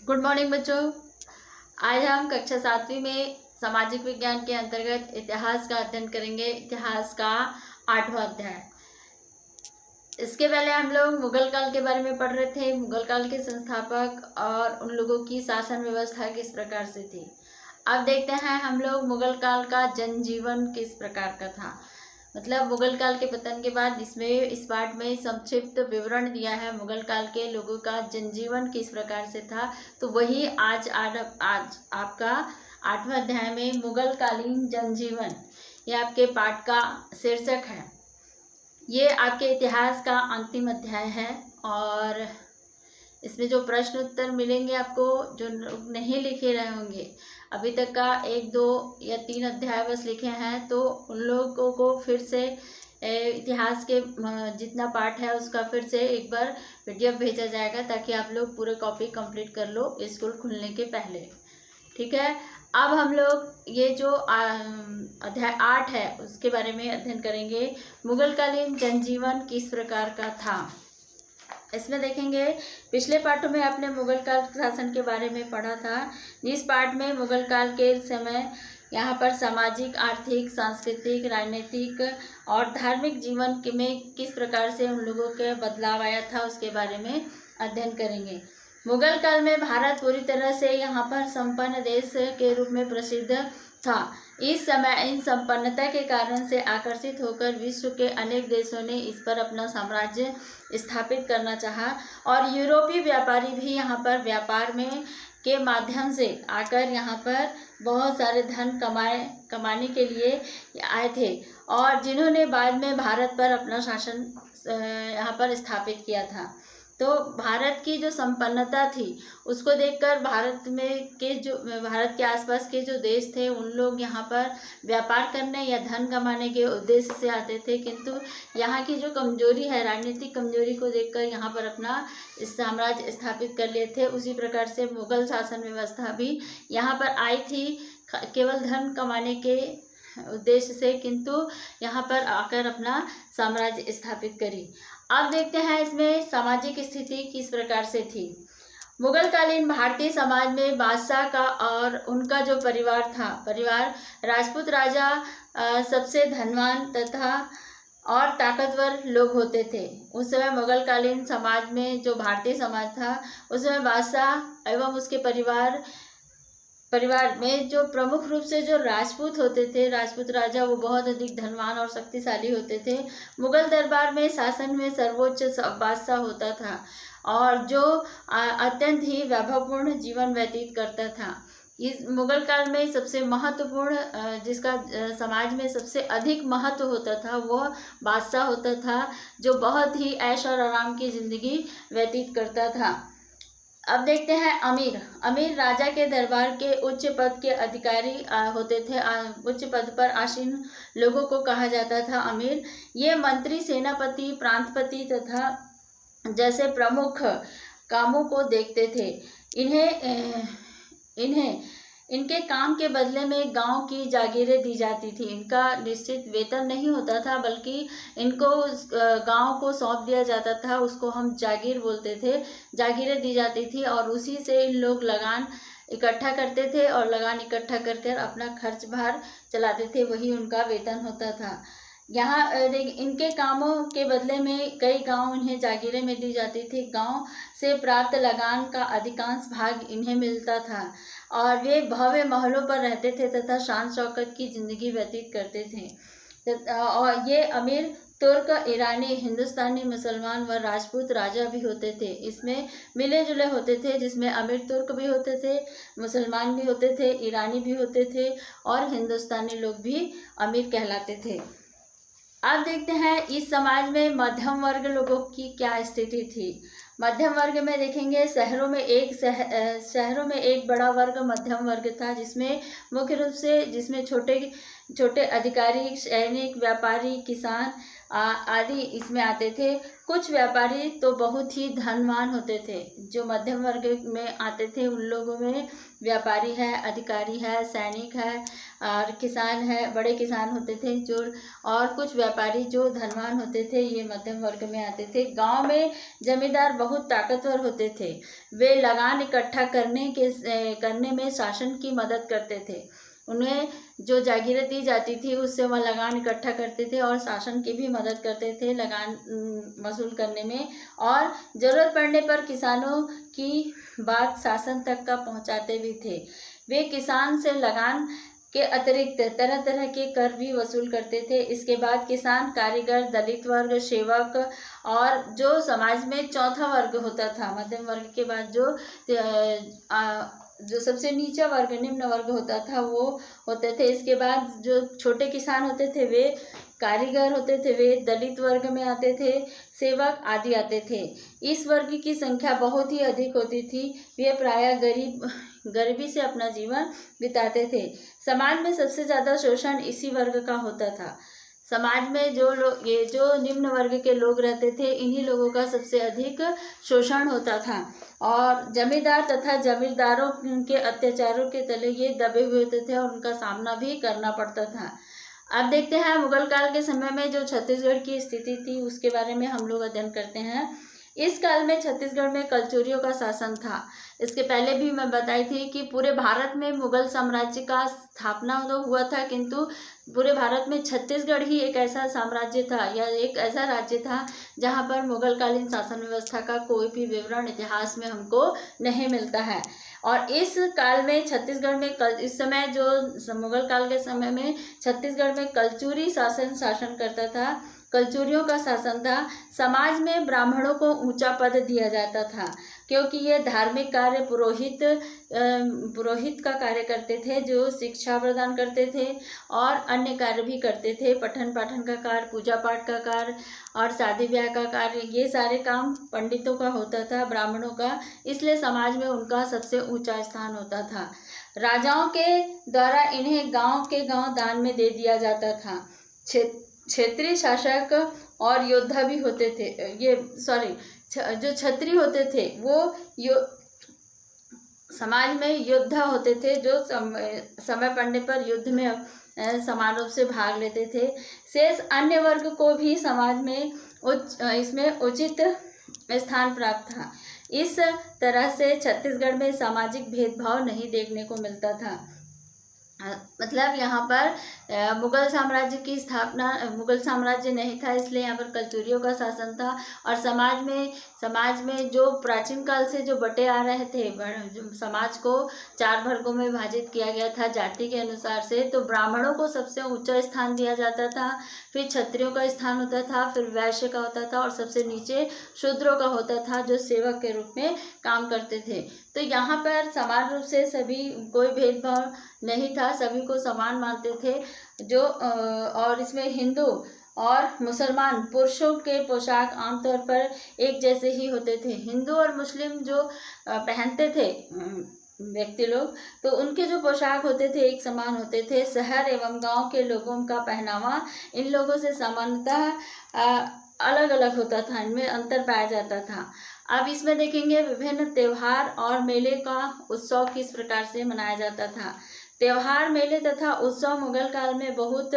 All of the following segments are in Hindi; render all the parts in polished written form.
गुड मॉर्निंग बच्चों। आज हम कक्षा 7वीं में सामाजिक विज्ञान के अंतर्गत इतिहास का अध्ययन करेंगे। इतिहास का 8वां अध्याय। इसके पहले हम लोग मुगल काल के बारे में पढ़ रहे थे। मुगल काल के संस्थापक और उन लोगों की शासन व्यवस्था किस प्रकार से थी। अब देखते हैं हम लोग मुगल काल का जनजीवन किस प्रकार का था। मतलब मुगल काल के पतन के बाद इसमें इस पाठ में संक्षिप्त विवरण दिया है मुगल काल के लोगों का जनजीवन किस प्रकार से था। तो वही आज आपका 8वां अध्याय में मुगल कालीन जनजीवन, ये आपके पाठ का शीर्षक है। ये आपके इतिहास का अंतिम अध्याय है और इसमें जो प्रश्न उत्तर मिलेंगे आपको, जो नहीं लिखे रहे होंगे, अभी तक का 1, 2 या 3 अध्याय बस लिखे हैं, तो उन लोगों को फिर से इतिहास के जितना पाठ है उसका फिर से एक बार PDF भेजा जाएगा ताकि आप लोग पूरे कॉपी कंप्लीट कर लो स्कूल खुलने के पहले। ठीक है। अब हम लोग ये जो अध्याय 8 है उसके बारे में अध्ययन करेंगे। मुगलकालीन जनजीवन किस प्रकार का था। इसमें देखेंगे, पिछले पाठों में आपने मुगल काल शासन के बारे में पढ़ा था। इस पाठ में मुगल काल के समय यहाँ पर सामाजिक, आर्थिक, सांस्कृतिक, राजनीतिक और धार्मिक जीवन में किस प्रकार से उन लोगों के बदलाव आया था उसके बारे में अध्ययन करेंगे। मुगल काल में भारत पूरी तरह से यहाँ पर संपन्न देश के रूप में प्रसिद्ध था। इस समय इन संपन्नता के कारण से आकर्षित होकर विश्व के अनेक देशों ने इस पर अपना साम्राज्य स्थापित करना चाहा और यूरोपीय व्यापारी भी यहाँ पर व्यापार में के माध्यम से आकर यहाँ पर बहुत सारे धन कमाने के लिए आए थे और जिन्होंने बाद में भारत पर अपना शासन यहाँ पर स्थापित किया था। तो भारत की जो संपन्नता थी उसको देखकर भारत के आसपास के जो देश थे उन लोग यहाँ पर व्यापार करने या धन कमाने के उद्देश्य से आते थे, किंतु यहाँ की जो कमजोरी है, राजनीतिक कमजोरी को देखकर यहाँ पर अपना साम्राज्य स्थापित कर लिए थे। उसी प्रकार से मुगल शासन व्यवस्था भी यहाँ पर आई थी केवल धन कमाने के उद्देश्य से, किंतु यहाँ पर आकर अपना साम्राज्य स्थापित करी। अब देखते हैं इसमें सामाजिक स्थिति किस प्रकार से थी। मुगलकालीन भारतीय समाज में बादशाह का और उनका जो परिवार राजपूत राजा सबसे धनवान तथा और ताकतवर लोग होते थे। उस समय मुगलकालीन समाज में जो भारतीय समाज था उस समय बादशाह एवं उसके परिवार में जो प्रमुख रूप से जो राजपूत होते थे, राजपूत राजा, वो बहुत अधिक धनवान और शक्तिशाली होते थे। मुगल दरबार में शासन में सर्वोच्च बादशाह होता था और जो अत्यंत ही वैभवपूर्ण जीवन व्यतीत करता था। इस मुगल काल में सबसे महत्वपूर्ण जिसका समाज में सबसे अधिक महत्व होता था वो बादशाह होता था, जो बहुत ही ऐश और आराम की जिंदगी व्यतीत करता था। अब देखते हैं अमीर राजा के दरबार के उच्च पद के अधिकारी होते थे। उच्च पद पर आसीन लोगों को कहा जाता था अमीर। ये मंत्री, सेनापति, प्रांतपति तथा जैसे प्रमुख कामों को देखते थे। इनके काम के बदले में गांव की जागीरें दी जाती थी। इनका निश्चित वेतन नहीं होता था, बल्कि इनको गांव को सौंप दिया जाता था, उसको हम जागीर बोलते थे। जागीरें दी जाती थी और उसी से इन लोग लगान इकट्ठा करते थे और लगान इकट्ठा कर अपना खर्च भार चलाते थे, वही उनका वेतन होता था। यहाँ इनके कामों के बदले में कई गांव इन्हें जागीरें में दी जाती थी। गांव से प्राप्त लगान का अधिकांश भाग इन्हें मिलता था और वे भव्य महलों पर रहते थे तथा शान शौकत की जिंदगी व्यतीत करते थे। और ये अमीर तुर्क, ईरानी, हिंदुस्तानी, मुसलमान व राजपूत राजा भी होते थे। इसमें मिले जुले होते थे, जिसमें अमीर तुर्क भी होते थे, मुसलमान भी होते थे, ईरानी भी होते थे और हिंदुस्तानी लोग भी अमीर कहलाते थे। अब देखते हैं इस समाज में मध्यम वर्ग लोगों की क्या स्थिति थी। मध्यम वर्ग में देखेंगे, शहरों में एक बड़ा वर्ग मध्यम वर्ग था, जिसमें मुख्य रूप से छोटे छोटे अधिकारी, सैनिक, व्यापारी, किसान आदि इसमें आते थे। कुछ व्यापारी तो बहुत ही धनवान होते थे, जो मध्यम वर्ग में आते थे। उन लोगों में व्यापारी है, अधिकारी है, सैनिक है और किसान है, बड़े किसान होते थे जो, और कुछ व्यापारी जो धनवान होते थे, ये मध्यम वर्ग में आते थे। गांव में जमींदार बहुत ताकतवर होते थे। वे लगान इकट्ठा करने में शासन की मदद करते थे। उन्हें जो जागीरें दी जाती थी उससे वह लगान इकट्ठा करते थे और शासन की भी मदद करते थे लगान वसूल करने में, और ज़रूरत पड़ने पर किसानों की बात शासन तक का पहुंचाते भी थे। वे किसान से लगान के अतिरिक्त तरह तरह के कर भी वसूल करते थे। इसके बाद किसान, कारीगर, दलित वर्ग, सेवक और जो समाज में चौथा वर्ग होता था, मध्यम वर्ग के बाद जो सबसे नीचा वर्ग, निम्न वर्ग होता था, वो होते थे। इसके बाद जो छोटे किसान होते थे वे कारीगर होते थे, वे दलित वर्ग में आते थे, सेवक आदि आते थे। इस वर्ग की संख्या बहुत ही अधिक होती थी। वे प्रायः गरीबी से अपना जीवन बिताते थे। समाज में सबसे ज़्यादा शोषण इसी वर्ग का होता था। समाज में जो लोग, ये जो निम्न वर्ग के लोग रहते थे, इन्हीं लोगों का सबसे अधिक शोषण होता था और जमींदार तथा जमींदारों के अत्याचारों के तले ये दबे हुए होते थे और उनका सामना भी करना पड़ता था। अब देखते हैं मुगल काल के समय में जो छत्तीसगढ़ की स्थिति थी उसके बारे में हम लोग अध्ययन करते हैं। इस काल में छत्तीसगढ़ में कलचुरियों का शासन था। इसके पहले भी मैं बताई थी कि पूरे भारत में मुगल साम्राज्य का स्थापना तो हुआ था, किंतु पूरे भारत में छत्तीसगढ़ ही एक ऐसा साम्राज्य था या एक ऐसा राज्य था जहाँ पर मुगलकालीन शासन व्यवस्था का कोई भी विवरण इतिहास में हमको नहीं मिलता है। और इस काल में छत्तीसगढ़ में इस समय जो मुगल काल के समय में छत्तीसगढ़ में कलचुरी शासन करता था, कलचुरियों का शासन था। समाज में ब्राह्मणों को ऊंचा पद दिया जाता था क्योंकि ये धार्मिक कार्य पुरोहित का कार्य करते थे, जो शिक्षा प्रदान करते थे और अन्य कार्य भी करते थे। पठन पाठन का कार्य, पूजा पाठ का कार्य और शादी ब्याह का कार्य, ये सारे काम पंडितों का होता था, ब्राह्मणों का। इसलिए समाज में उनका सबसे ऊंचा स्थान होता था। राजाओं के द्वारा इन्हें गांव के गांव दान में दे दिया जाता था। क्षेत्रीय शासक और योद्धा भी होते थे। जो क्षत्रिय होते थे वो समाज में योद्धा होते थे, जो समय पड़ने पर युद्ध में समान रूप से भाग लेते थे। शेष अन्य वर्ग को भी समाज में इसमें उचित स्थान प्राप्त था। इस तरह से छत्तीसगढ़ में सामाजिक भेदभाव नहीं देखने को मिलता था। मतलब यहाँ पर मुगल साम्राज्य की स्थापना, मुगल साम्राज्य नहीं था, इसलिए यहाँ पर कलचुरियों का शासन था। और समाज में जो प्राचीन काल से जो बटे आ रहे थे, समाज को 4 वर्गों में विभाजित किया गया था जाति के अनुसार से। तो ब्राह्मणों को सबसे ऊंचा स्थान दिया जाता था, फिर क्षत्रियों का स्थान होता था, फिर वैश्य का होता था और सबसे नीचे शूद्रों का होता था, जो सेवक के रूप में काम करते थे। तो यहाँ पर समान रूप से सभी, कोई भेदभाव नहीं था, सभी को समान मानते थे। और इसमें हिंदू और मुसलमान पुरुषों के पोशाक आमतौर पर एक जैसे ही होते थे। हिंदू और मुस्लिम जो पहनते थे व्यक्ति लोग, तो उनके जो पोशाक होते थे एक समान होते थे। शहर एवं गांव के लोगों का पहनावा इन लोगों से सामान्यतः अलग अलग होता था, इनमें अंतर पाया जाता था। अब इसमें देखेंगे विभिन्न त्योहार और मेले का उत्सव किस प्रकार से मनाया जाता था। त्योहार, मेले तथा उत्सव मुगल काल में बहुत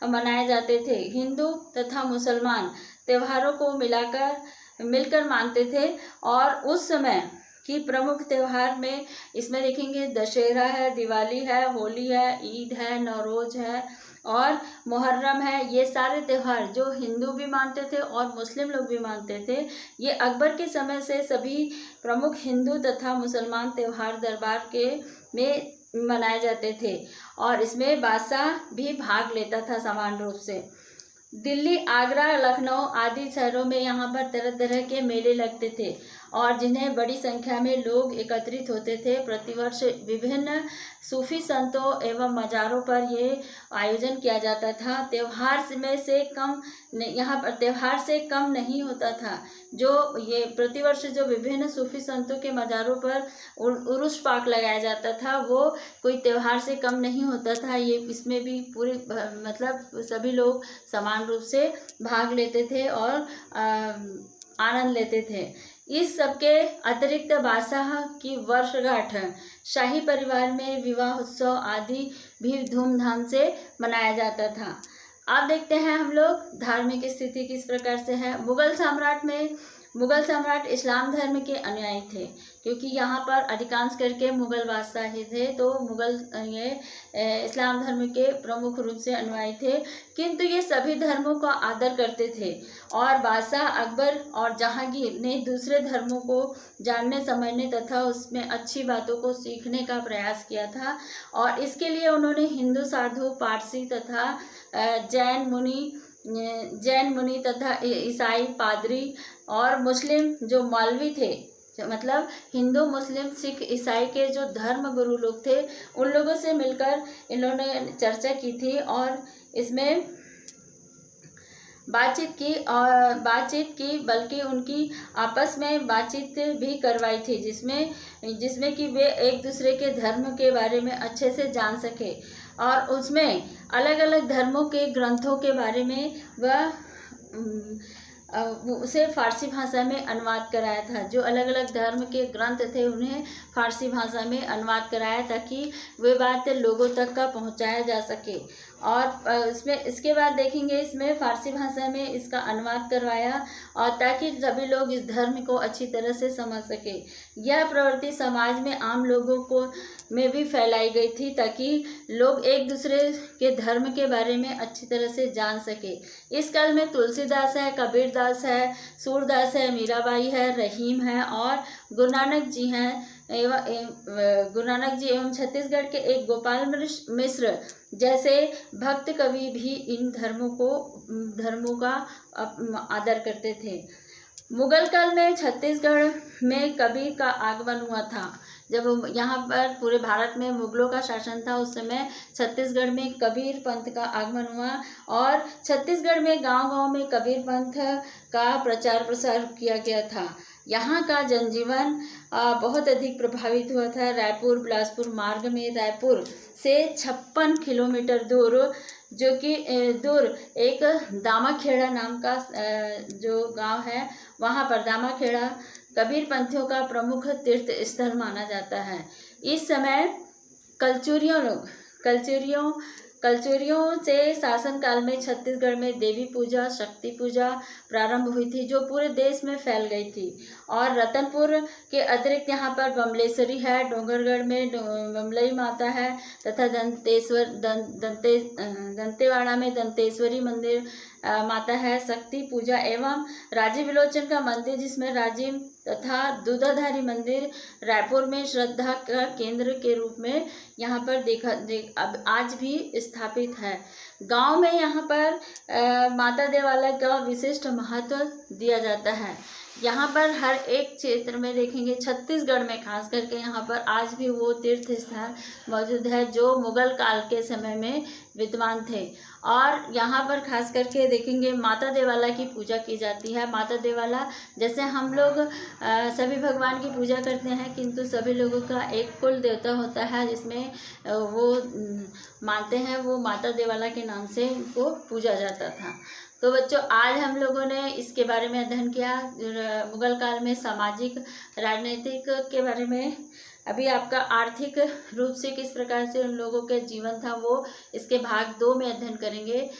मनाए जाते थे। हिंदू तथा मुसलमान त्योहारों को मिलकर मानते थे और उस समय की प्रमुख त्योहार में इसमें देखेंगे दशहरा है, दिवाली है, होली है, ईद है, नवरोज है और मुहर्रम है। ये सारे त्यौहार जो हिंदू भी मानते थे और मुस्लिम लोग भी मानते थे, ये अकबर के समय से सभी प्रमुख हिंदू तथा मुसलमान त्यौहार दरबार में मनाए जाते थे और इसमें बादशाह भी भाग लेता था समान रूप से। दिल्ली, आगरा, लखनऊ आदि शहरों में यहाँ पर तरह तरह के मेले लगते थे और जिन्हें बड़ी संख्या में लोग एकत्रित होते थे। प्रतिवर्ष विभिन्न सूफी संतों एवं मज़ारों पर ये आयोजन किया जाता था। यहाँ पर त्यौहार से कम नहीं होता था। जो ये प्रतिवर्ष जो विभिन्न सूफी संतों के मज़ारों पर उर्स पाक लगाया जाता था, वो कोई त्यौहार से कम नहीं होता था। ये इसमें भी पूरे मतलब सभी लोग समान रूप से भाग लेते थे और आनंद लेते थे। इस सबके अतिरिक्त बादशाह की वर्षगांठ, शाही परिवार में विवाह उत्सव आदि भी धूमधाम से मनाया जाता था। अब देखते हैं हम लोग धार्मिक स्थिति किस प्रकार से है। मुगल सम्राट इस्लाम धर्म के अनुयायी थे, क्योंकि यहाँ पर अधिकांश करके मुगल बादशाह ही थे, तो मुगल ये इस्लाम धर्म के प्रमुख रूप से अनुयायी थे। किंतु ये सभी धर्मों का आदर करते थे और बादशाह अकबर और जहांगीर ने दूसरे धर्मों को जानने समझने तथा उसमें अच्छी बातों को सीखने का प्रयास किया था। और इसके लिए उन्होंने हिंदू साधु, पारसी तथा जैन मुनि तथा ईसाई पादरी और मुस्लिम जो मौलवी थे, मतलब हिंदू, मुस्लिम, सिख, ईसाई के जो धर्म गुरु लोग थे, उन लोगों से मिलकर इन्होंने चर्चा की थी और इसमें बातचीत की बल्कि उनकी आपस में बातचीत भी करवाई थी, जिसमें कि वे एक दूसरे के धर्म के बारे में अच्छे से जान सके। और उसमें अलग अलग धर्मों के ग्रंथों के बारे में वह उसे फारसी भाषा में अनुवाद कराया था। जो अलग अलग धर्म के ग्रंथ थे उन्हें फारसी भाषा में अनुवाद कराया, ताकि वे बात लोगों तक का पहुंचाया जा सके। और इसके बाद देखेंगे, इसमें फारसी भाषा में इसका अनुवाद करवाया और ताकि सभी लोग इस धर्म को अच्छी तरह से समझ सके। यह प्रवृत्ति समाज में आम लोगों में भी फैलाई गई थी, ताकि लोग एक दूसरे के धर्म के बारे में अच्छी तरह से जान सके। इस काल में तुलसीदास है, कबीरदास है, सूरदास है, मीराबाई है, रहीम है और गुरु नानक जी हैं एवं छत्तीसगढ़ के एक गोपाल मिश्र जैसे भक्त कवि भी इन धर्मों का आदर करते थे। मुगल काल में छत्तीसगढ़ में कबीर का आगमन हुआ था। जब यहाँ पर पूरे भारत में मुगलों का शासन था, उस समय छत्तीसगढ़ में कबीर पंथ का आगमन हुआ और छत्तीसगढ़ में गांव-गांव में कबीर पंथ का प्रचार प्रसार किया गया था। यहाँ का जनजीवन बहुत अधिक प्रभावित हुआ था। रायपुर बिलासपुर मार्ग में रायपुर से 56 किलोमीटर दूर एक दामाखेड़ा नाम का जो गांव है, वहाँ पर दामाखेड़ा कबीर पंथियों का प्रमुख तीर्थ स्थल माना जाता है। इस समय कलचुरियों से शासन काल में छत्तीसगढ़ में देवी पूजा, शक्ति पूजा प्रारंभ हुई थी, जो पूरे देश में फैल गई थी। और रतनपुर के अतिरिक्त यहाँ पर बमलेश्वरी है, डोंगरगढ़ में बमलई माता है तथा दंतेवाड़ा में दंतेश्वरी मंदिर माता है। शक्ति पूजा एवं राजीव विलोचन का मंदिर, जिसमें राजीव तथा दूधाधारी मंदिर रायपुर में श्रद्धा का केंद्र के रूप में यहाँ पर अब आज भी स्थापित है। गांव में यहाँ पर माता देवालय का विशिष्ट महत्व दिया जाता है। यहाँ पर हर एक क्षेत्र में देखेंगे, छत्तीसगढ़ में खास करके यहाँ पर आज भी वो तीर्थ स्थान मौजूद है जो मुगल काल के समय में विद्यमान थे। और यहाँ पर खास करके देखेंगे माता देवाला की पूजा की जाती है। माता देवाला, जैसे हम लोग सभी भगवान की पूजा करते हैं, किंतु सभी लोगों का एक कुल देवता होता है जिसमें वो मानते हैं, वो माता देवाला के नाम से उनको पूजा जाता था। तो बच्चों, आज हम लोगों ने इसके बारे में अध्ययन किया, मुगल काल में सामाजिक राजनीतिक के बारे में। अभी आपका आर्थिक रूप से किस प्रकार से उन लोगों के जीवन था, वो इसके भाग 2 में अध्ययन करेंगे।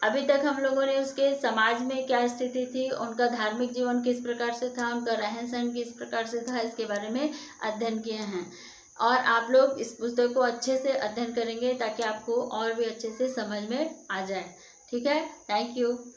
अभी तक हम लोगों ने उसके समाज में क्या स्थिति थी, उनका धार्मिक जीवन किस प्रकार से था, उनका रहन सहन किस प्रकार से था, इसके बारे में अध्ययन किए हैं। और आप लोग इस पुस्तक को अच्छे से अध्ययन करेंगे ताकि आपको और भी अच्छे से समझ में आ जाए। ठीक है, थैंक यू।